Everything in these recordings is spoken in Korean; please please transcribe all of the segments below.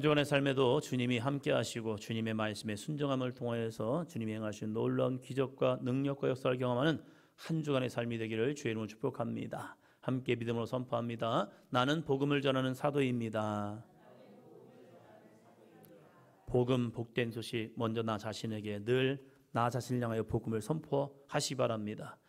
그동안의 삶에도 주님이 함께 하시고 주님의 말씀에 순종함을 통하여서 주님이 행하신 놀라운 기적과 능력과 역사를 경험하는 한 주간의 삶이 되기를 주의 이름으로 축복합니다. 함께 믿음으로 선포합니다. 나는 복음을 전하는 사도입니다. 복음, 복된 소식, 먼저 나 자신에게 늘 나 자신을 향하여 복음을 선포하시 바랍니다.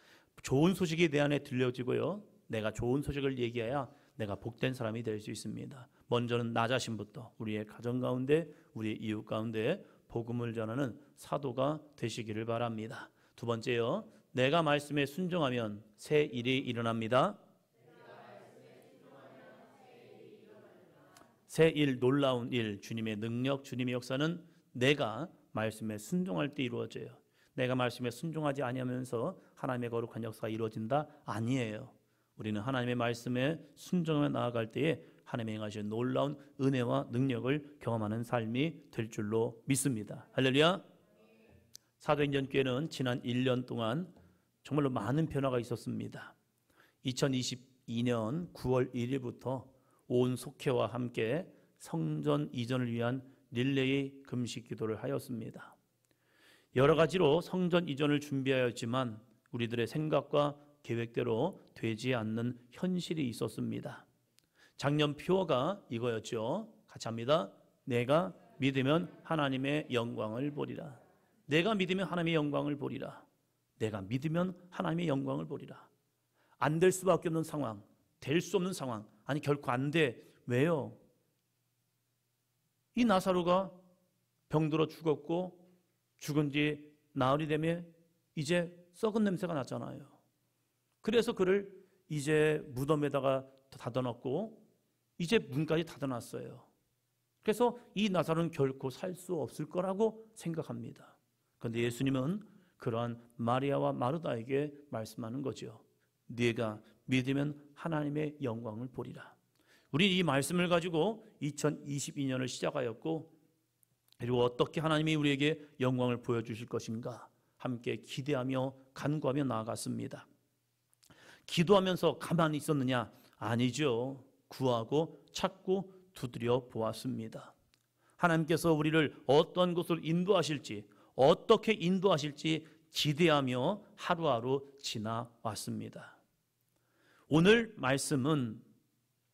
좋은 소식이 내 안에 들려지고요, 내가 좋은 소식을 얘기해야 내가 복된 사람이 될 수 있습니다. 먼저는 나 자신부터 우리의 가정 가운데, 우리의 이웃 가운데 복음을 전하는 사도가 되시기를 바랍니다. 두 번째요, 내가 말씀에 순종하면 새 일이 일어납니다. 새 일, 놀라운 일, 주님의 능력, 주님의 역사는 내가 말씀에 순종할 때 이루어져요. 내가 말씀에 순종하지 아니하면서 하나님의 거룩한 역사가 이루어진다? 아니에요. 우리는 하나님의 말씀에 순종해 나아갈 때에 하나님의 행하신 놀라운 은혜와 능력을 경험하는 삶이 될 줄로 믿습니다. 할렐루야. 사도행전교회는 지난 1년 동안 정말로 많은 변화가 있었습니다. 2022년 9월 1일부터 온 속회와 함께 성전 이전을 위한 릴레이 금식 기도를 하였습니다. 여러 가지로 성전 이전을 준비하였지만 우리들의 생각과 계획대로 되지 않는 현실이 있었습니다. 작년 표어가 이거였죠. 같이 합니다. 내가 믿으면 하나님의 영광을 보리라. 내가 믿으면 하나님의 영광을 보리라. 내가 믿으면 하나님의 영광을 보리라. 안 될 수밖에 없는 상황, 될 수 없는 상황, 아니 결코 안 돼. 왜요? 이 나사로가 병들어 죽었고 죽은 지 나흘이 되면 이제 썩은 냄새가 났잖아요. 그래서 그를 이제 무덤에다가 닫아놨고 이제 문까지 닫아놨어요. 그래서 이 나사로는 결코 살 수 없을 거라고 생각합니다. 그런데 예수님은 그러한 마리아와 마르다에게 말씀하는 거죠. 네가 믿으면 하나님의 영광을 보리라. 우리 이 말씀을 가지고 2022년을 시작하였고, 그리고 어떻게 하나님이 우리에게 영광을 보여주실 것인가 함께 기대하며 간구하며 나아갔습니다. 기도하면서 가만히 있었느냐? 아니죠. 구하고 찾고 두드려 보았습니다. 하나님께서 우리를 어떤 곳으로 인도하실지, 어떻게 인도하실지 기대하며 하루하루 지나왔습니다. 오늘 말씀은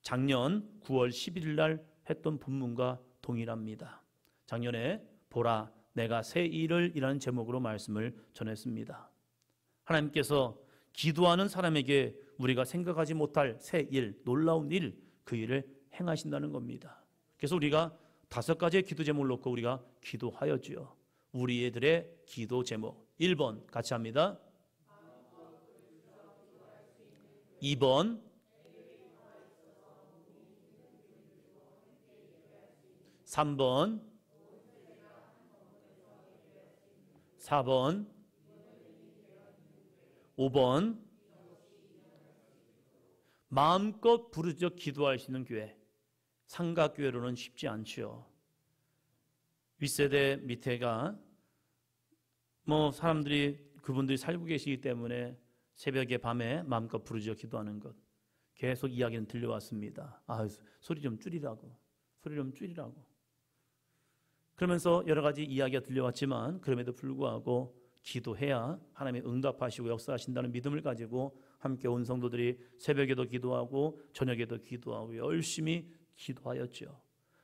작년 9월 11일 날 했던 본문과 동일합니다. 작년에 보라 내가 새 일을 이라는 제목으로 말씀을 전했습니다. 하나님께서 기도하는 사람에게 우리가 생각하지 못할 새 일, 놀라운 일, 그 일을 행하신다는 겁니다. 그래서 우리가 5가지의 기도 제목을 놓고 우리가 기도하였지요. 우리 애들의 기도 제목 1번 같이 합니다. 2번 3번 4번 5번 마음껏 부르짖어 기도할 수 있는 교회. 삼각교회로는 쉽지 않죠. 윗세대 밑에가 사람들이 그분들이 살고 계시기 때문에 새벽에 밤에 마음껏 부르짖어 기도하는 것 계속 이야기는 들려왔습니다. 소리 좀 줄이라고, 소리 좀 줄이라고. 그러면서 여러 가지 이야기가 들려왔지만 그럼에도 불구하고 기도해야 하나님이 응답하시고 역사하신다는 믿음을 가지고 함께 온 성도들이 새벽에도 기도하고 저녁에도 기도하고 열심히 기도하였죠.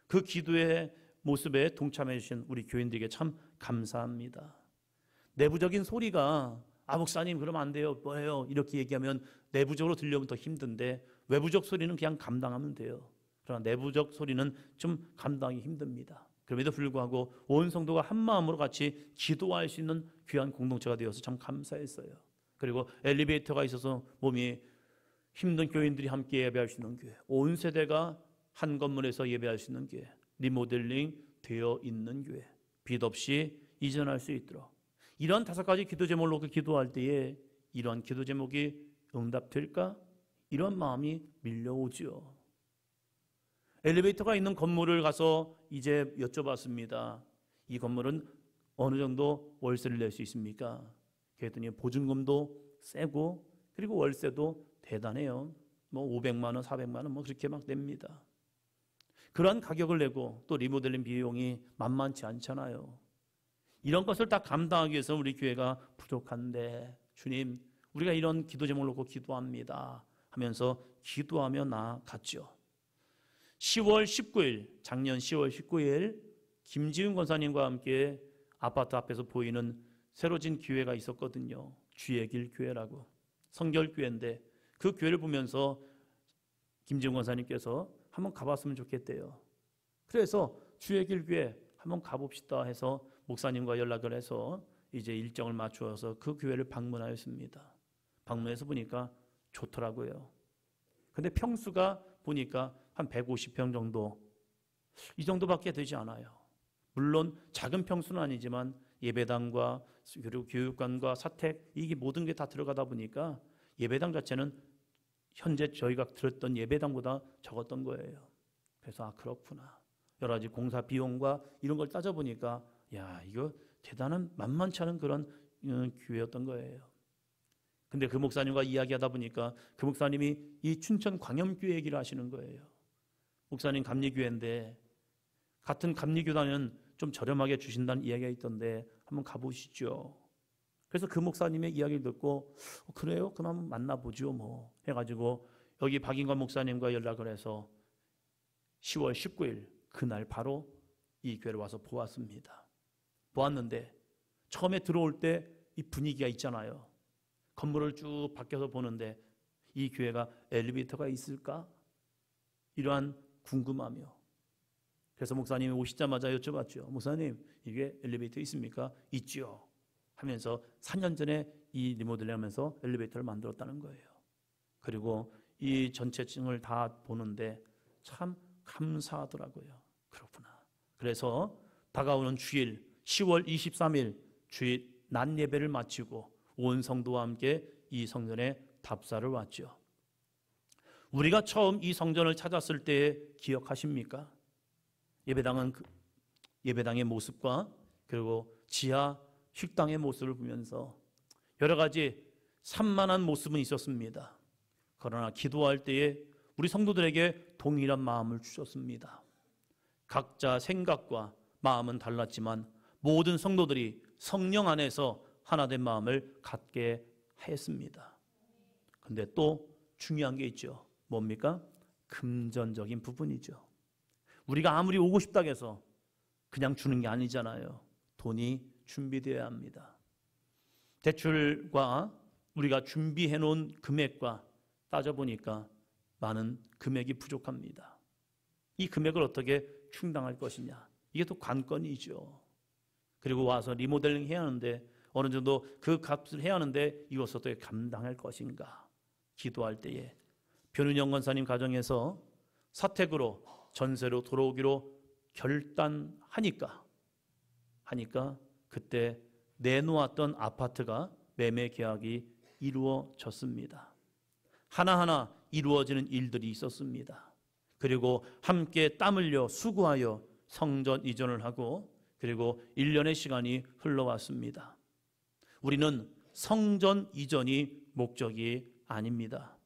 그 기도의 모습에 동참해 주신 우리 교인들에게 참 감사합니다. 내부적인 소리가 목사님 그러면 안 돼요, 뭐예요 이렇게 얘기하면 내부적으로 들려오면 더 힘든데 외부적 소리는 그냥 감당하면 돼요. 그러나 내부적 소리는 좀 감당하기 힘듭니다. 그럼에도 불구하고 온 성도가 한 마음으로 같이 기도할 수 있는 귀한 공동체가 되어서 참 감사했어요. 그리고 엘리베이터가 있어서 몸이 힘든 교인들이 함께 예배할 수 있는 교회, 온 세대가 한 건물에서 예배할 수 있는 교회, 리모델링 되어 있는 교회, 빚 없이 이전할 수 있도록 이런 5가지 기도 제목을 놓고 기도할 때에 이런 기도 제목이 응답될까? 이런 마음이 밀려오지요. 엘리베이터가 있는 건물을 가서 이제 여쭤봤습니다. 이 건물은 어느 정도 월세를 낼 수 있습니까? 그랬더니 보증금도 세고 그리고 월세도 대단해요. 500만 원, 400만 원 그렇게 막 냅니다. 그러한 가격을 내고 또 리모델링 비용이 만만치 않잖아요. 이런 것을 다 감당하기 위해서 우리 교회가 부족한데 주님, 우리가 이런 기도 제목을 놓고 기도합니다 하면서 기도하며 나아갔죠. 10월 19일, 작년 10월 19일 김지훈 권사님과 함께 아파트 앞에서 보이는 새로 진 교회가 있었거든요. 주의 길 교회라고. 성결교회인데 그 교회를 보면서 김지훈 권사님께서 한번 가봤으면 좋겠대요. 그래서 주의 길 교회 한번 가봅시다 해서 목사님과 연락을 해서 이제 일정을 맞추어서 그 교회를 방문하였습니다. 방문해서 보니까 좋더라고요. 근데 평수가 보니까 한 150평 정도, 이 정도밖에 되지 않아요. 물론 작은 평수는 아니지만 예배당과 그리고 교육관과 사택, 이게 모든 게 다 들어가다 보니까 예배당 자체는 현재 저희가 들었던 예배당보다 적었던 거예요. 그래서 그렇구나. 여러 가지 공사 비용과 이런 걸 따져보니까 이거 대단한 만만치 않은 그런 교회였던 거예요. 근데 그 목사님과 이야기하다 보니까 그 목사님이 이 춘천 광염교회 얘기를 하시는 거예요. 목사님 감리교회인데 같은 감리교단은 좀 저렴하게 주신다는 이야기가 있던데 한번 가보시죠. 그래서 그 목사님의 이야기를 듣고 그래요? 그럼 한번 만나보죠 뭐 해가지고 여기 박인관 목사님과 연락을 해서 10월 19일 그날 바로 이 교회를 와서 보았습니다. 보았는데 처음에 들어올 때 이 분위기가 있잖아요. 건물을 쭉 밖에서 보는데 이 교회가 엘리베이터가 있을까? 이러한 궁금하며 그래서 목사님이 오시자마자 여쭤봤죠. 목사님, 이게 엘리베이터 있습니까? 있죠. 하면서 4년 전에 이 리모델링 하면서 엘리베이터를 만들었다는 거예요. 그리고 이 전체 층을 다 보는데 참 감사하더라고요. 그렇구나. 그래서 다가오는 주일 10월 23일 주일 낮 예배를 마치고 온 성도와 함께 이 성전에 답사를 왔죠. 우리가 처음 이 성전을 찾았을 때 기억하십니까? 예배당은 예배당의 모습과 그리고 지하 식당의 모습을 보면서 여러 가지 산만한 모습은 있었습니다. 그러나 기도할 때에 우리 성도들에게 동일한 마음을 주셨습니다. 각자 생각과 마음은 달랐지만 모든 성도들이 성령 안에서 하나된 마음을 갖게 했습니다. 근데 또 중요한 게 있죠. 뭡니까? 금전적인 부분이죠. 우리가 아무리 오고 싶다고 해서 그냥 주는 게 아니잖아요. 돈이 준비되어야 합니다. 대출과 우리가 준비해 놓은 금액과 따져보니까 많은 금액이 부족합니다. 이 금액을 어떻게 충당할 것이냐, 이게 또 관건이죠. 그리고 와서 리모델링 해야 하는데 어느 정도 그 값을 해야 하는데 이것을 어떻게 감당할 것인가. 기도할 때에 변은영 권사님 가정에서 사택으로 전세로 돌아오기로 결단하니까 그때 내놓았던 아파트가 매매 계약이 이루어졌습니다. 하나하나 이루어지는 일들이 있었습니다. 그리고 함께 땀 흘려 수고하여 성전 이전을 하고 그리고 1년의 시간이 흘러왔습니다. 우리는 성전 이전이 목적이 아닙니다.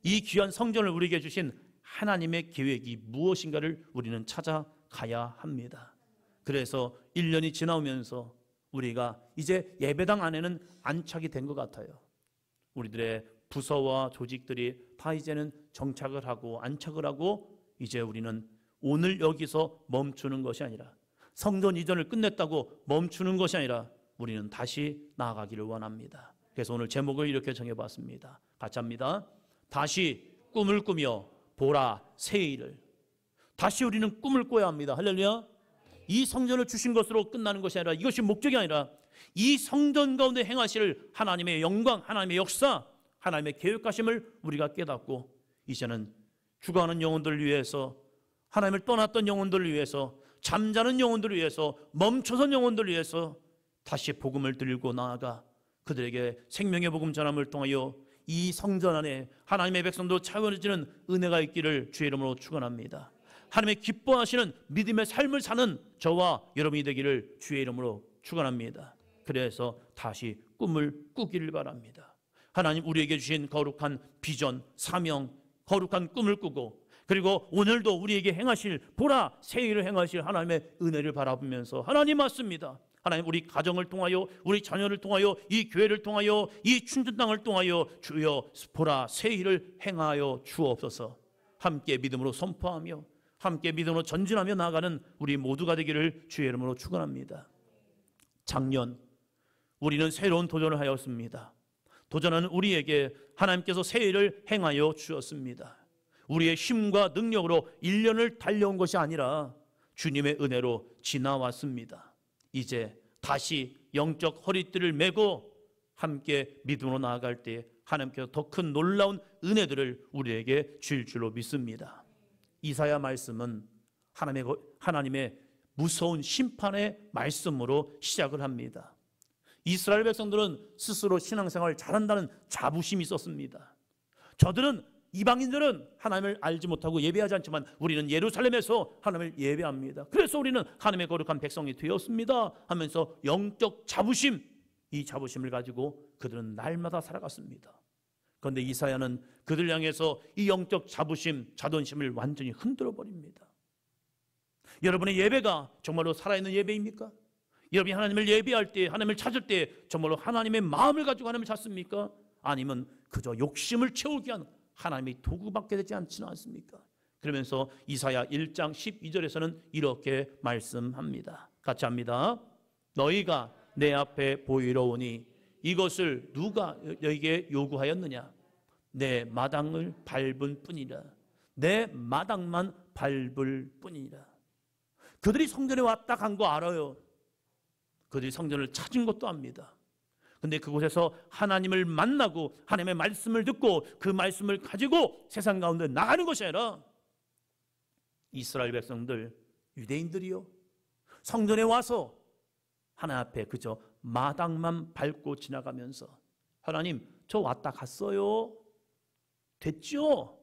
이 귀한 성전을 우리에게 주신 하나님의 계획이 무엇인가를 우리는 찾아가야 합니다. 그래서 1년이 지나오면서 우리가 이제 예배당 안에는 안착이 된 것 같아요. 우리들의 부서와 조직들이 다 이제는 정착을 하고 안착을 하고 이제 우리는 오늘 여기서 멈추는 것이 아니라 성전 이전을 끝냈다고 멈추는 것이 아니라 우리는 다시 나아가기를 원합니다. 그래서 오늘 제목을 이렇게 정해봤습니다. 같이 합니다. 다시 꿈을 꾸며 보라 새 일을. 다시 우리는 꿈을 꿔야 합니다. 할렐루야. 이 성전을 주신 것으로 끝나는 것이 아니라 이것이 목적이 아니라 이 성전 가운데 행하실 하나님의 영광, 하나님의 역사, 하나님의 계획하심을 우리가 깨닫고 이제는 죽어가는 영혼들을 위해서, 하나님을 떠났던 영혼들을 위해서, 잠자는 영혼들을 위해서, 멈춰선 영혼들을 위해서 다시 복음을 들고 나아가 그들에게 생명의 복음 전함을 통하여 이 성전 안에 하나님의 백성도 차원해지는 은혜가 있기를 주의 이름으로 축원합니다. 하나님의 기뻐하시는 믿음의 삶을 사는 저와 여러분이 되기를 주의 이름으로 축원합니다. 그래서 다시 꿈을 꾸기를 바랍니다. 하나님 우리에게 주신 거룩한 비전, 사명, 거룩한 꿈을 꾸고 그리고 오늘도 우리에게 행하실, 보라 새 일을 행하실 하나님의 은혜를 바라보면서 하나님 맞습니다. 하나님, 우리 가정을 통하여, 우리 자녀를 통하여, 이 교회를 통하여, 이 춘천땅을 통하여 주여 보라 새 일을 행하여 주옵소서. 함께 믿음으로 선포하며 함께 믿음으로 전진하며 나아가는 우리 모두가 되기를 주의 이름으로 축원합니다. 작년 우리는 새로운 도전을 하였습니다. 도전은 우리에게 하나님께서 새 일을 행하여 주었습니다. 우리의 힘과 능력으로 1년을 달려온 것이 아니라 주님의 은혜로 지나왔습니다. 이제 다시 영적 허리띠를 메고 함께 믿음으로 나아갈 때 하나님께서 더 큰 놀라운 은혜들을 우리에게 주실 줄로 믿습니다. 이사야 말씀은 하나님의 무서운 심판의 말씀으로 시작을 합니다. 이스라엘 백성들은 스스로 신앙생활을 잘한다는 자부심이 있었습니다. 이방인들은 하나님을 알지 못하고 예배하지 않지만 우리는 예루살렘에서 하나님을 예배합니다. 그래서 우리는 하나님의 거룩한 백성이 되었습니다 하면서 영적 자부심, 이 자부심을 가지고 그들은 날마다 살아갔습니다. 그런데 이사야는 그들 향해서 이 영적 자부심, 자존심을 완전히 흔들어 버립니다. 여러분의 예배가 정말로 살아있는 예배입니까? 여러분이 하나님을 예배할 때, 하나님을 찾을 때 정말로 하나님의 마음을 가지고 하나님을 찾습니까? 아니면 그저 욕심을 채우기 위한 하나님의 도구밖에 되지 않지는 않습니까? 그러면서 이사야 1장 12절에서는 이렇게 말씀합니다. 같이 합니다. 너희가 내 앞에 보이러 오니 이것을 누가 너희에게 요구하였느냐? 내 마당을 밟은 뿐이라. 내 마당만 밟을 뿐이라. 그들이 성전에 왔다 간 거 알아요. 그들이 성전을 찾은 것도 압니다. 근데 그곳에서 하나님을 만나고 하나님의 말씀을 듣고 그 말씀을 가지고 세상 가운데 나가는 것이 아니라 이스라엘 백성들, 유대인들이요, 성전에 와서 하나님 앞에 그저 마당만 밟고 지나가면서 하나님 저 왔다 갔어요. 됐죠?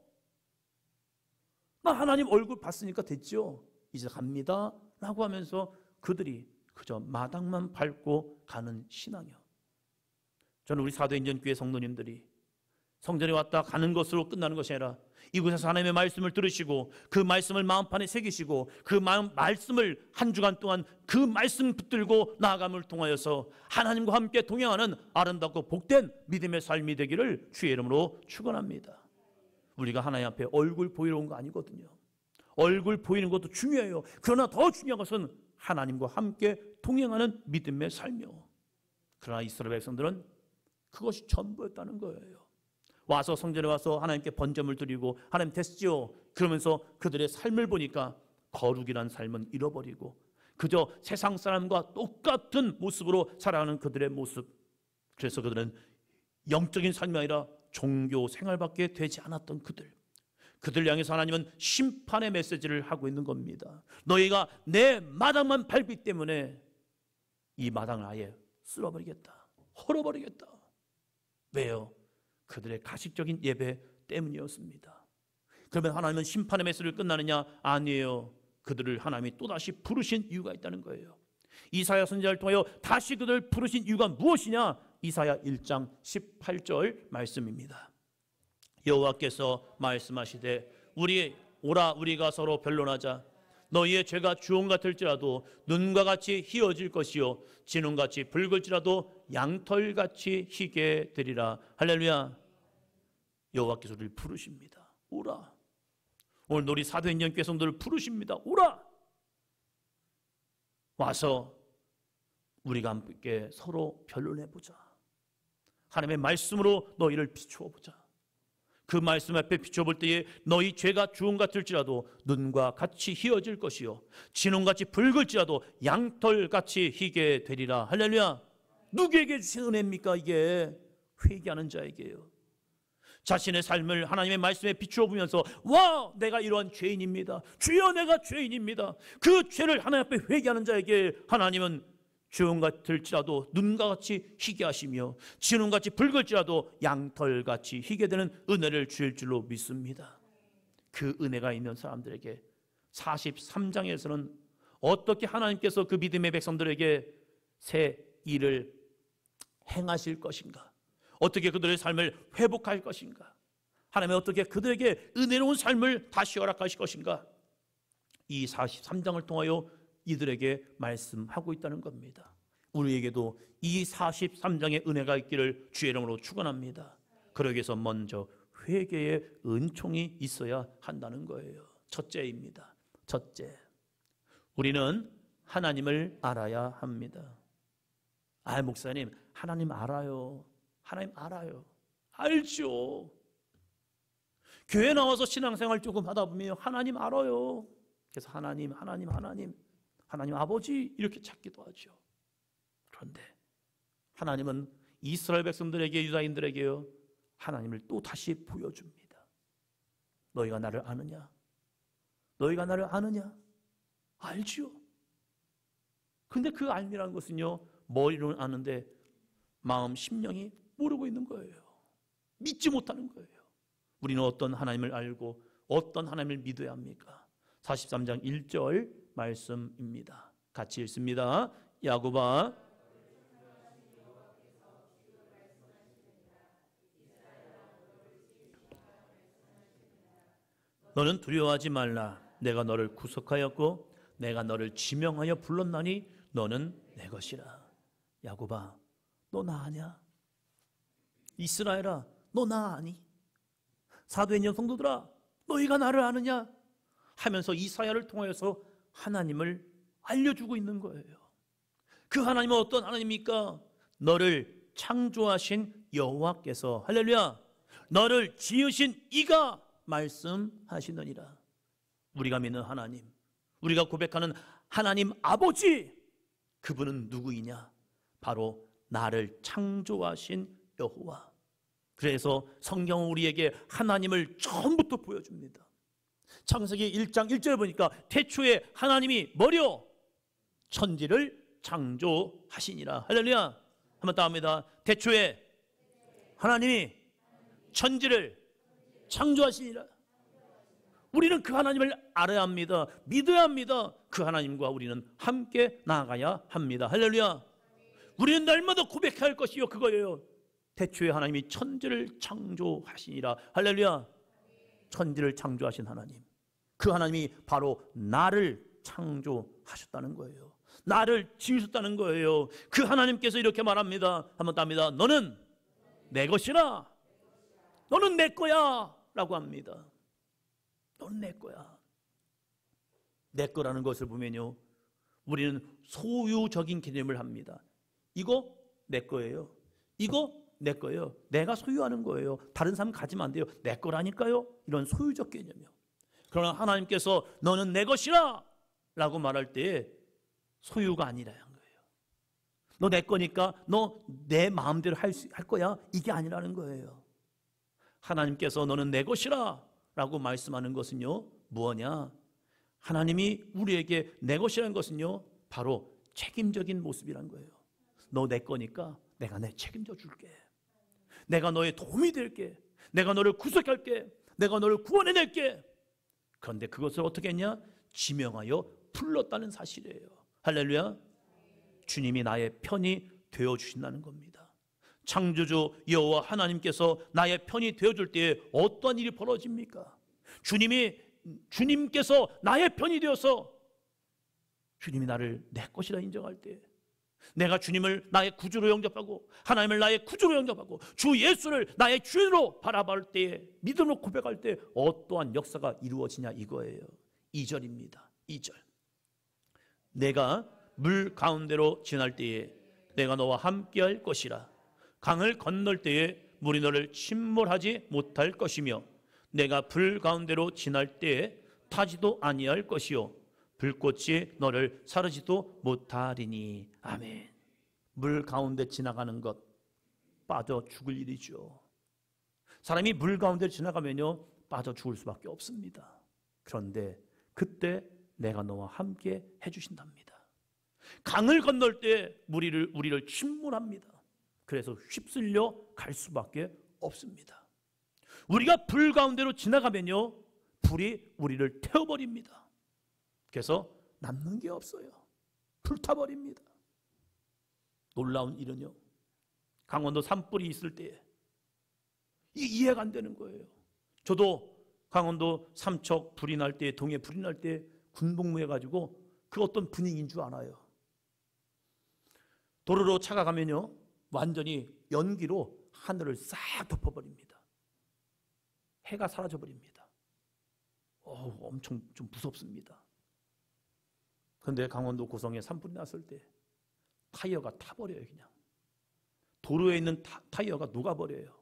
나 하나님 얼굴 봤으니까 됐죠? 이제 갑니다 라고 하면서 그들이 그저 마당만 밟고 가는 신앙이요. 저는 우리 사도행전교회 성도님들이 성전에 왔다 가는 것으로 끝나는 것이 아니라 이곳에서 하나님의 말씀을 들으시고 그 말씀을 마음판에 새기시고 그 말씀을 한 주간 동안 그 말씀 붙들고 나아감을 통하여서 하나님과 함께 동행하는 아름답고 복된 믿음의 삶이 되기를 주의 이름으로 축원합니다. 우리가 하나님 앞에 얼굴 보이러 온 거 아니거든요. 얼굴 보이는 것도 중요해요. 그러나 더 중요한 것은 하나님과 함께 동행하는 믿음의 삶이요. 그러나 이스라엘 백성들은 그것이 전부였다는 거예요. 와서 성전에 와서 하나님께 번제물 드리고 하나님 됐지요 그러면서 그들의 삶을 보니까 거룩이란 삶은 잃어버리고 그저 세상 사람과 똑같은 모습으로 살아가는 그들의 모습. 그래서 그들은 영적인 삶이 아니라 종교 생활밖에 되지 않았던 그들 향해서 하나님은 심판의 메시지를 하고 있는 겁니다. 너희가 내 마당만 밟기 때문에 이 마당을 아예 쓸어버리겠다, 헐어버리겠다. 왜요? 그들의 가식적인 예배 때문이었습니다. 그러면 하나님은 심판의 메시지를 끝나느냐? 아니에요. 그들을 하나님이 또다시 부르신 이유가 있다는 거예요. 이사야 선지자를 통하여 다시 그들을 부르신 이유가 무엇이냐? 이사야 1장 18절 말씀입니다. 여호와께서 말씀하시되 오라 우리가 서로 변론하자. 너희의 죄가 주홍 같을지라도 눈과 같이 희어질 것이요 진홍같이 붉을지라도 양털같이 희게 되리라. 할렐루야. 여호와께서 우리를 부르십니다. 오라. 오늘 우리 사도행전 교회 성도를 부르십니다. 오라. 와서 우리가 함께 서로 변론해보자. 하나님의 말씀으로 너희를 비추어보자. 그 말씀 앞에 비춰볼 때에 너희 죄가 주홍 같을지라도 눈과 같이 희어질 것이요 진홍같이 붉을지라도 양털같이 희게 되리라. 할렐루야. 누구에게 주신 은혜입니까? 이게 회개하는 자에게요. 자신의 삶을 하나님의 말씀에 비추어 보면서 와 내가 이러한 죄인입니다. 주여 내가 죄인입니다. 그 죄를 하나님 앞에 회개하는 자에게 하나님은 주홍 같을지라도 눈과 같이 희게 하시며 진홍같이 붉을지라도 양털같이 희게 되는 은혜를 주실 줄로 믿습니다. 그 은혜가 있는 사람들에게 43장에서는 어떻게 하나님께서 그 믿음의 백성들에게 새 일을 행하실 것인가, 어떻게 그들의 삶을 회복할 것인가, 하나님은 어떻게 그들에게 은혜로운 삶을 다시 허락하실 것인가? 이 43장을 통하여 이들에게 말씀하고 있다는 겁니다. 우리에게도 이 43장의 은혜가 있기를 주의 이름으로 축원합니다. 그러기 위해서 먼저 회개의 은총이 있어야 한다는 거예요. 첫째입니다. 첫째, 우리는 하나님을 알아야 합니다. 목사님, 하나님 알아요. 하나님 알아요. 알죠. 교회 나와서 신앙생활 조금 하다 보면 하나님 알아요. 그래서 하나님 아버지 이렇게 찾기도 하죠. 그런데 하나님은 이스라엘 백성들에게, 유다인들에게요, 하나님을 또 다시 보여줍니다. 너희가 나를 아느냐? 너희가 나를 아느냐? 알지요. 근데 그 알미라는 것은요, 머리로는 아는데 마음 심령이 모르고 있는 거예요. 믿지 못하는 거예요. 우리는 어떤 하나님을 알고 어떤 하나님을 믿어야 합니까? 43장 1절 말씀입니다. 같이 읽습니다. 야곱아, 너는 두려워하지 말라. 내가 너를 구속하였고 내가 너를 지명하여 불렀나니 너는 내 것이라. 야곱아, 너 나 아냐? 이스라엘아, 너 나 아니? 사도행전 성도들아, 너희가 나를 아느냐? 하면서 이사야를 통하여서 하나님을 알려주고 있는 거예요. 그 하나님은 어떤 하나님입니까? 너를 창조하신 여호와께서, 할렐루야, 너를 지으신 이가 말씀하시느니라. 우리가 믿는 하나님, 우리가 고백하는 하나님 아버지, 그분은 누구이냐? 바로 나를 창조하신 여호와. 그래서 성경은 우리에게 하나님을 처음부터 보여줍니다. 창세기 1장 1절에 보니까 태초에 하나님이 뭐려? 천지를 창조하시니라. 할렐루야. 한번 더 합니다. 태초에 하나님이 천지를 창조하시니라. 우리는 그 하나님을 알아야 합니다. 믿어야 합니다. 그 하나님과 우리는 함께 나아가야 합니다. 할렐루야. 우리는 날마다 고백해야 할 것이요, 그거예요. 태초에 하나님이 천지를 창조하시니라. 할렐루야. 천지를 창조하신 하나님, 그 하나님이 바로 나를 창조하셨다는 거예요. 나를 지으셨다는 거예요. 그 하나님께서 이렇게 말합니다. 한번 답니다. 너는 내 것이라. 너는 내 거야 라고 합니다. 너는 내 거야. 내 거라는 것을 보면요, 우리는 소유적인 개념을 합니다. 이거 내 거예요. 이거 내 거예요. 내가 소유하는 거예요. 다른 사람 가지면 안 돼요. 내 거라니까요. 이런 소유적 개념이요. 그러나 하나님께서 너는 내 것이라 라고 말할 때 소유가 아니라는 거예요. 너 내 거니까 너 내 마음대로 할 거야, 이게 아니라는 거예요. 하나님께서 너는 내 것이라 라고 말씀하는 것은요, 무엇냐? 하나님이 우리에게 내 것이라는 것은요, 바로 책임적인 모습이란 거예요. 너 내 거니까 내가 내 책임져 줄게. 내가 너의 도움이 될게. 내가 너를 구속할게. 내가 너를 구원해낼게. 그런데 그것을 어떻게 했냐? 지명하여 불렀다는 사실이에요. 할렐루야. 주님이 나의 편이 되어주신다는 겁니다. 창조주 여호와 하나님께서 나의 편이 되어줄 때에 어떤 일이 벌어집니까? 주님께서 나의 편이 되어서 주님이 나를 내 것이라 인정할 때, 내가 주님을 나의 구주로 영접하고 하나님을 나의 구주로 영접하고 주 예수를 나의 주인으로 바라볼 때에, 믿음으로 고백할 때 어떠한 역사가 이루어지냐, 이거예요. 2절입니다. 2절. 내가 물 가운데로 지날 때에 내가 너와 함께할 것이라. 강을 건널 때에 물이 너를 침몰하지 못할 것이며 내가 불 가운데로 지날 때에 타지도 아니할 것이요 불꽃이 너를 사르지도 못하리니. 아멘. 물 가운데 지나가는 것, 빠져 죽을 일이죠. 사람이 물 가운데 지나가면요, 빠져 죽을 수밖에 없습니다. 그런데 그때 내가 너와 함께 해주신답니다. 강을 건널 때 우리를 침몰합니다. 그래서 휩쓸려 갈 수밖에 없습니다. 우리가 불 가운데로 지나가면요, 불이 우리를 태워버립니다. 그래서 남는 게 없어요. 불타버립니다. 놀라운 일은요, 강원도 산불이 있을 때에 이해가 안 되는 거예요. 저도 강원도 삼척 불이 날 때, 동해 불이 날 때 군복무해가지고 그 어떤 분위기인 줄 알아요. 도로로 차가 가면요, 완전히 연기로 하늘을 싹 덮어버립니다. 해가 사라져버립니다. 엄청 좀 무섭습니다. 그런데 강원도 고성에 산불이 났을 때 타이어가 타버려요. 그냥 도로에 있는 타이어가 녹아버려요.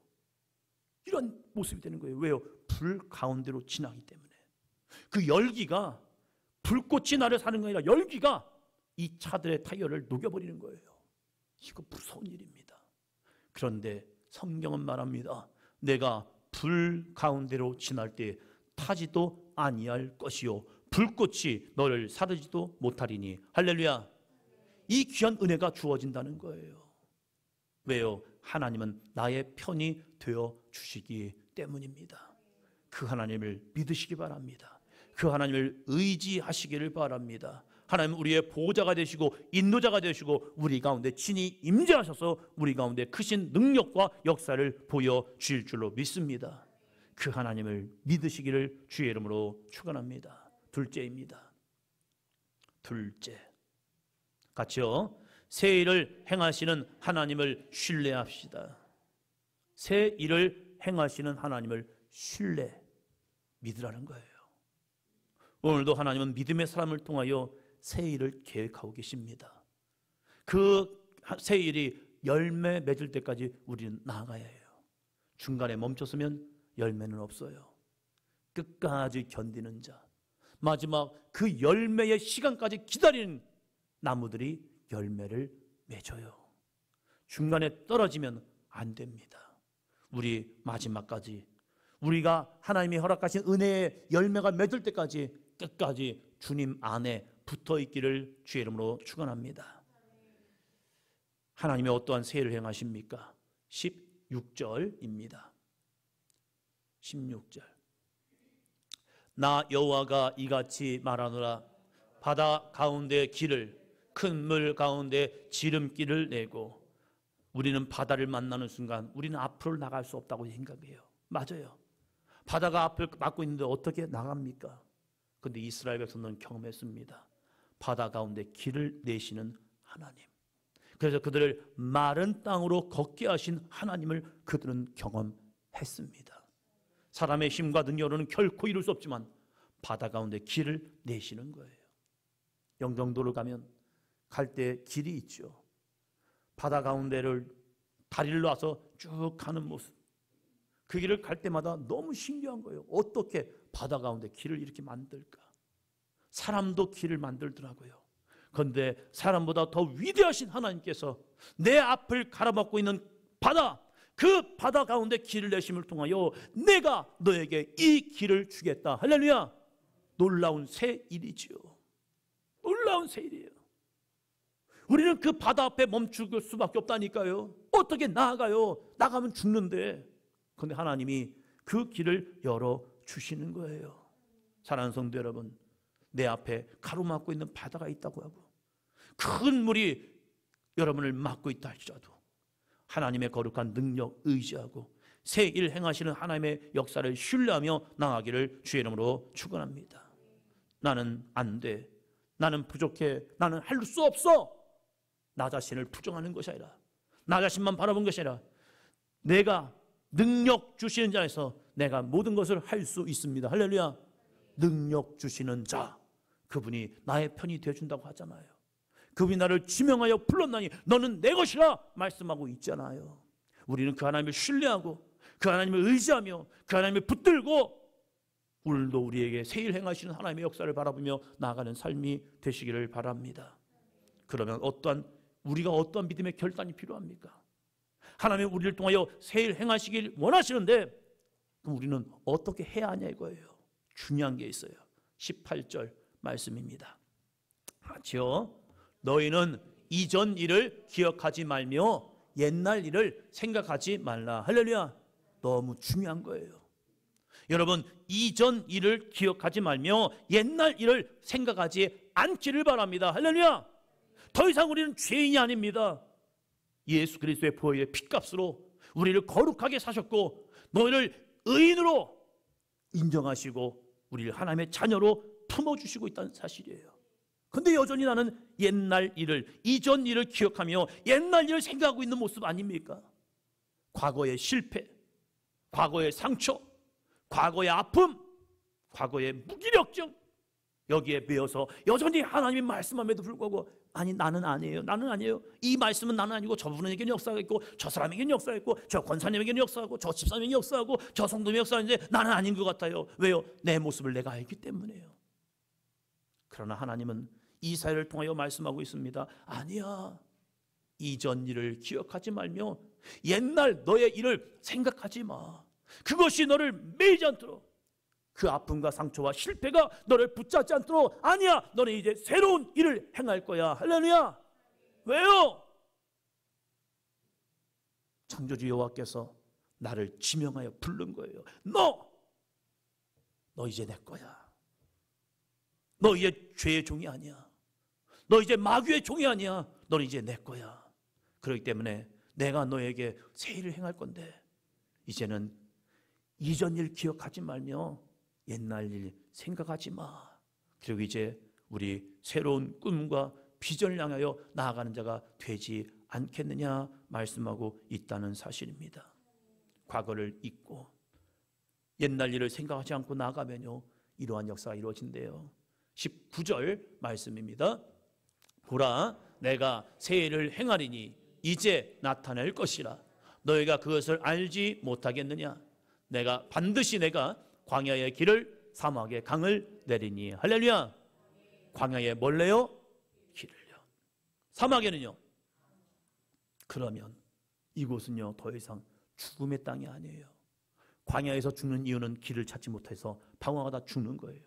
이런 모습이 되는 거예요. 왜요? 불 가운데로 지나기 때문에. 그 열기가, 불꽃이 나를 사는 게 아니라 열기가 이 차들의 타이어를 녹여버리는 거예요. 이거 무서운 일입니다. 그런데 성경은 말합니다. 내가 불 가운데로 지날 때 타지도 아니할 것이요 불꽃이 너를 사르지도 못하리니. 할렐루야. 이 귀한 은혜가 주어진다는 거예요. 왜요? 하나님은 나의 편이 되어 주시기 때문입니다. 그 하나님을 믿으시기 바랍니다. 그 하나님을 의지하시기를 바랍니다. 하나님은 우리의 보호자가 되시고 인도자가 되시고 우리 가운데 친히 임재하셔서 우리 가운데 크신 능력과 역사를 보여주실 줄로 믿습니다. 그 하나님을 믿으시기를 주의 이름으로 축원합니다. 둘째입니다. 둘째, 같이요. 새 일을 행하시는 하나님을 신뢰합시다. 새 일을 행하시는 하나님을 신뢰, 믿으라는 거예요. 오늘도 하나님은 믿음의 사람을 통하여 새 일을 계획하고 계십니다. 그 새 일이 열매 맺을 때까지 우리는 나아가야 해요. 중간에 멈췄으면 열매는 없어요. 끝까지 견디는 자, 마지막 그 열매의 시간까지 기다리는 나무들이 열매를 맺어요. 중간에 떨어지면 안 됩니다. 우리 마지막까지, 우리가 하나님이 허락하신 은혜의 열매가 맺을 때까지 끝까지 주님 안에 붙어있기를 주의 이름으로 축원합니다. 하나님이 어떠한 새 일을 행하십니까? 16절입니다. 16절. 나 여호와가 이같이 말하노라. 바다 가운데 길을, 큰 물 가운데 지름길을 내고. 우리는 바다를 만나는 순간 우리는 앞으로 나갈 수 없다고 생각해요. 맞아요. 바다가 앞을 막고 있는데 어떻게 나갑니까? 그런데 이스라엘 백성들은 경험했습니다. 바다 가운데 길을 내시는 하나님. 그래서 그들을 마른 땅으로 걷게 하신 하나님을 그들은 경험했습니다. 사람의 힘과 능력으로는 결코 이룰 수 없지만 바다 가운데 길을 내시는 거예요. 영종도를 가면 갈 때 길이 있죠. 바다 가운데를 다리를 놔서 쭉 가는 모습. 그 길을 갈 때마다 너무 신기한 거예요. 어떻게 바다 가운데 길을 이렇게 만들까? 사람도 길을 만들더라고요. 그런데 사람보다 더 위대하신 하나님께서 내 앞을 가로막고 있는 바다, 그 바다 가운데 길을 내심을 통하여 내가 너에게 이 길을 주겠다. 할렐루야. 놀라운 새 일이지요. 놀라운 새 일이에요. 우리는 그 바다 앞에 멈출 수밖에 없다니까요. 어떻게 나아가요? 나가면 죽는데. 그런데 하나님이 그 길을 열어주시는 거예요. 사랑하는 성도 여러분, 내 앞에 가로막고 있는 바다가 있다고 하고 큰 물이 여러분을 막고 있다 할지라도 하나님의 거룩한 능력 의지하고 새 일 행하시는 하나님의 역사를 신뢰하며 나아가기를 주의 이름으로 축원합니다. 나는 안 돼, 나는 부족해, 나는 할 수 없어, 나 자신을 부정하는 것이 아니라, 나 자신만 바라본 것이 아니라 내가 능력 주시는 자에서 내가 모든 것을 할 수 있습니다. 할렐루야. 능력 주시는 자, 그분이 나의 편이 되어준다고 하잖아요. 그분이 나를 지명하여 불렀나니 너는 내 것이라 말씀하고 있잖아요. 우리는 그 하나님을 신뢰하고 그 하나님을 의지하며 그 하나님을 붙들고 오늘도 우리에게 새 일 행하시는 하나님의 역사를 바라보며 나아가는 삶이 되시기를 바랍니다. 그러면 우리가 어떠한 믿음의 결단이 필요합니까? 하나님이 우리를 통하여 새 일 행하시길 원하시는데 그럼 우리는 어떻게 해야 하냐 이거예요. 중요한 게 있어요. 18절 말씀입니다. 같이요. 너희는 이전 일을 기억하지 말며 옛날 일을 생각하지 말라. 할렐루야. 너무 중요한 거예요. 여러분, 이전 일을 기억하지 말며 옛날 일을 생각하지 않기를 바랍니다. 할렐루야. 더 이상 우리는 죄인이 아닙니다. 예수 그리스도의 보혈의 피값으로 우리를 거룩하게 사셨고 너희를 의인으로 인정하시고 우리를 하나님의 자녀로 품어주시고 있다는 사실이에요. 근데 여전히 나는 옛날 일을, 이전 일을 기억하며 옛날 일을 생각하고 있는 모습 아닙니까? 과거의 실패, 과거의 상처, 과거의 아픔, 과거의 무기력증, 여기에 매여서 여전히 하나님이 말씀함에도 불구하고 아니 나는 아니에요, 나는 아니에요, 이 말씀은 나는 아니고 저분에게는 역사가 있고 저 사람에게는 역사가 있고 저 권사님에게는 역사하고 저 집사님에게는 역사하고 저 성도님에게 역사하는데 나는 아닌 것 같아요. 왜요? 내 모습을 내가 알기 때문에요. 그러나 하나님은 이사야를 통하여 말씀하고 있습니다. 아니야, 이전 일을 기억하지 말며 옛날 너의 일을 생각하지 마. 그것이 너를 매이지 않도록, 그 아픔과 상처와 실패가 너를 붙잡지 않도록, 아니야, 너는 이제 새로운 일을 행할 거야. 할렐루야. 왜요? 창조주 여호와께서 나를 지명하여 부른 거예요. 너 이제 내 거야. 너 이제 죄의 종이 아니야. 너 이제 마귀의 종이 아니야. 너는 이제 내 거야. 그렇기 때문에 내가 너에게 새 일을 행할 건데 이제는 이전 일 기억하지 말며 옛날 일 생각하지 마. 그리고 이제 우리 새로운 꿈과 비전을 향하여 나아가는 자가 되지 않겠느냐 말씀하고 있다는 사실입니다. 과거를 잊고 옛날 일을 생각하지 않고 나아가면요, 이러한 역사가 이루어진대요. 19절 말씀입니다. 보라, 내가 새 일을 행하리니 이제 나타낼 것이라. 너희가 그것을 알지 못하겠느냐? 반드시 내가 광야의 길을, 사막의 강을 내리니. 할렐루야. 광야에 뭘 내요? 길을요. 사막에는요. 그러면 이곳은요, 더 이상 죽음의 땅이 아니에요. 광야에서 죽는 이유는 길을 찾지 못해서 방황하다 죽는 거예요.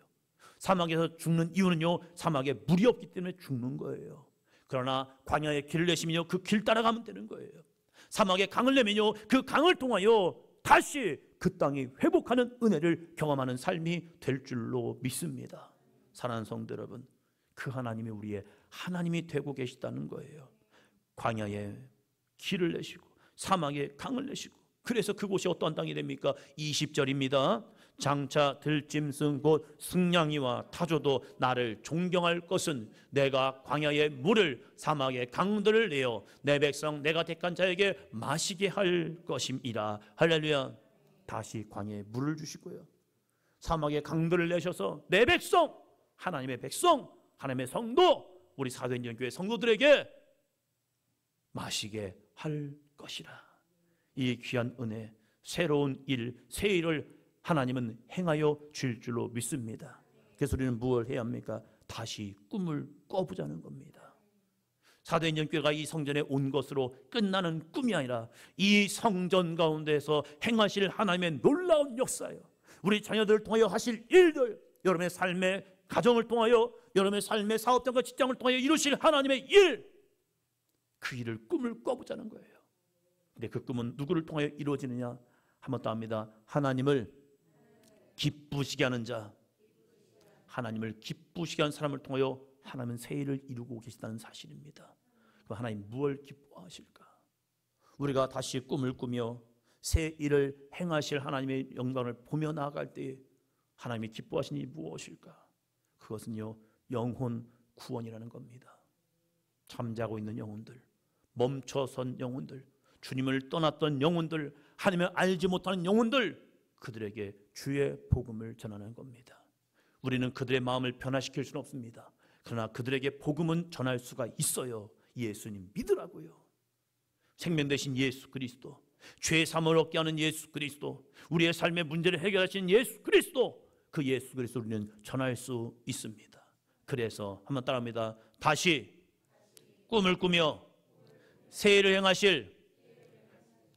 사막에서 죽는 이유는요, 사막에 물이 없기 때문에 죽는 거예요. 그러나 광야에 길을 내시면요, 그 길 따라가면 되는 거예요. 사막에 강을 내면요, 그 강을 통하여 다시 그 땅이 회복하는 은혜를 경험하는 삶이 될 줄로 믿습니다. 사랑하는 성도 여러분, 그 하나님이 우리의 하나님이 되고 계시다는 거예요. 광야에 길을 내시고 사막에 강을 내시고, 그래서 그곳이 어떠한 땅이 됩니까? 20절입니다. 장차 들짐승 곧 승냥이와 타조도 나를 존경할 것은 내가 광야의 물을, 사막의 강들을 내어 내 백성 내가 택한 자에게 마시게 할 것임이라. 할렐루야. 다시 광야에 물을 주시고요, 사막의 강들을 내셔서 내 백성, 하나님의 백성, 하나님의 성도, 우리 사도행전 교회 성도들에게 마시게 할 것이라. 이 귀한 은혜, 새로운 일, 새 일을 하나님은 행하여 줄 줄로 믿습니다. 그래서 우리는 무엇을 해야 합니까? 다시 꿈을 꿔보자는 겁니다. 사도행전 교회가 이 성전에 온 것으로 끝나는 꿈이 아니라 이 성전 가운데서 행하실 하나님의 놀라운 역사예요. 우리 자녀들을 통하여 하실 일들, 여러분의 삶의 가정을 통하여, 여러분의 삶의 사업장과 직장을 통하여 이루실 하나님의 일, 그 일을 꿈을 꿔보자는 거예요. 근데 그 꿈은 누구를 통하여 이루어지느냐? 한 번 더 합니다. 하나님을 기쁘시게 하는 자, 하나님을 기쁘시게 하는 사람을 통하여 하나님은 새 일을 이루고 계시다는 사실입니다. 그럼 하나님 무엇을 기뻐하실까? 우리가 다시 꿈을 꾸며 새 일을 행하실 하나님의 영광을 보며 나아갈 때 하나님이 기뻐하시는 일이 무엇일까? 그것은요, 영혼 구원이라는 겁니다. 잠자고 있는 영혼들, 멈춰선 영혼들, 주님을 떠났던 영혼들, 하나님을 알지 못하는 영혼들, 그들에게 주의 복음을 전하는 겁니다. 우리는 그들의 마음을 변화시킬 수는 없습니다. 그러나 그들에게 복음은 전할 수가 있어요. 예수님 믿으라고요. 생명 되신 예수 그리스도, 죄 사함을 얻게 하는 예수 그리스도, 우리의 삶의 문제를 해결하시는 예수 그리스도, 그 예수 그리스도를 우리는 전할 수 있습니다. 그래서 한번 따라합니다. 다시 꿈을 꾸며 새 일을 행하실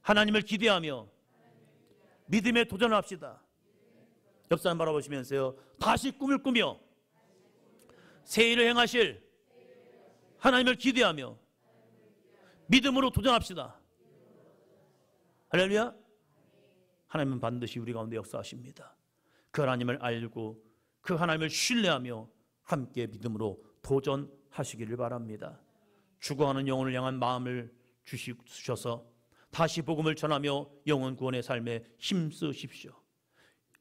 하나님을 기대하며 믿음에 도전합시다. 옆 사람 바라보시면서요, 다시 꿈을 꾸며 새 일을 행하실 하나님을 기대하며 믿음으로 도전합시다. 할렐루야. 하나님은 반드시 우리 가운데 역사하십니다. 그 하나님을 알고 그 하나님을 신뢰하며 함께 믿음으로 도전하시기를 바랍니다. 죽어가는 영혼을 향한 마음을 주셔서 다시 복음을 전하며 영혼 구원의 삶에 힘쓰십시오.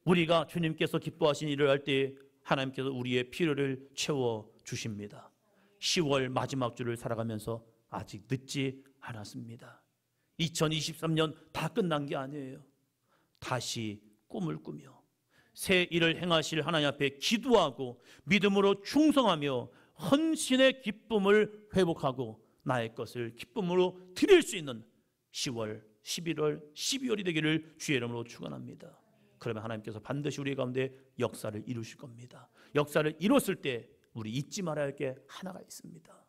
우리가 주님께서 기뻐하신 일을 할 때 하나님께서 우리의 필요를 채워 주십니다. 10월 마지막 주를 살아가면서 아직 늦지 않았습니다. 2023년 다 끝난 게 아니에요. 다시 꿈을 꾸며 새 일을 행하실 하나님 앞에 기도하고 믿음으로 충성하며 헌신의 기쁨을 회복하고 나의 것을 기쁨으로 드릴 수 있는 10월, 11월, 12월이 되기를 주의 이름으로 축원합니다. 그러면 하나님께서 반드시 우리 가운데 역사를 이루실 겁니다. 역사를 이뤘을 때 우리 잊지 말아야 할 게 하나가 있습니다.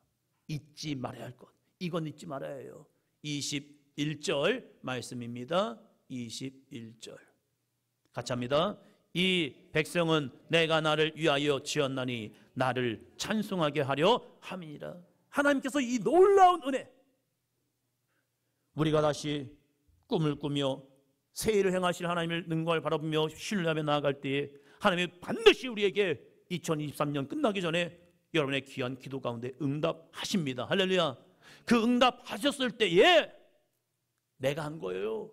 잊지 말아야 할 것, 이건 잊지 말아야 해요. 21절 말씀입니다. 21절 같이 합니다. 이 백성은 내가 나를 위하여 지었나니 나를 찬송하게 하려 함이니라. 하나님께서 이 놀라운 은혜, 우리가 다시 꿈을 꾸며 새 일을 행하실 하나님의 능력을 바라보며 신뢰하며 나아갈 때에 하나님이 반드시 우리에게 2023년 끝나기 전에 여러분의 귀한 기도 가운데 응답하십니다. 할렐루야. 그 응답하셨을 때에 내가 한 거예요,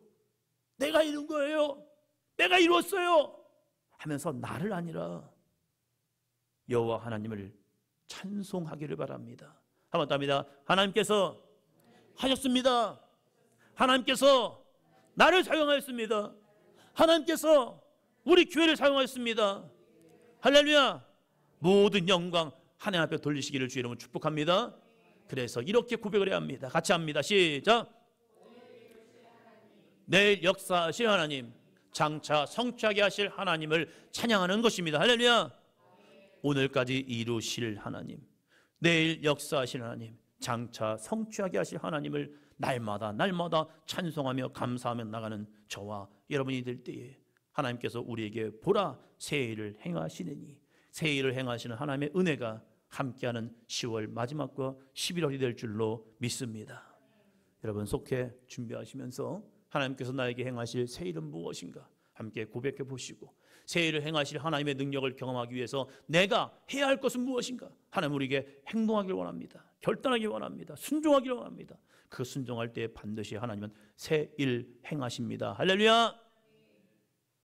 내가 이룬 거예요, 내가 이루었어요 하면서 나를 아니라 여호와 하나님을 찬송하기를 바랍니다. 한번 더 합니다. 하나님께서 하셨습니다. 하나님께서 나를 사용하였습니다. 하나님께서 우리 교회를 사용하였습니다. 할렐루야. 모든 영광 하나님 앞에 돌리시기를 주의 이름으로 축복합니다. 그래서 이렇게 고백을 해야 합니다. 같이 합니다. 시작. 내일 역사하실 하나님, 장차 성취하게 하실 하나님을 찬양하는 것입니다. 할렐루야. 오늘까지 이루실 하나님, 내일 역사하실 하나님, 장차 성취하게 하실 하나님을 날마다 찬송하며 감사하며 나가는 저와 여러분이 될 때에 하나님께서 우리에게 보라 새 일을 행하시느니, 새 일을 행하시는 하나님의 은혜가 함께하는 10월 마지막과 11월이 될 줄로 믿습니다. 여러분 속해 준비하시면서 하나님께서 나에게 행하실 새 일은 무엇인가 함께 고백해 보시고, 새 일을 행하실 하나님의 능력을 경험하기 위해서 내가 해야 할 것은 무엇인가, 하나님 우리에게 행동하길 원합니다. 결단하길 원합니다. 순종하길 원합니다. 그 순종할 때 반드시 하나님은 새 일 행하십니다. 할렐루야.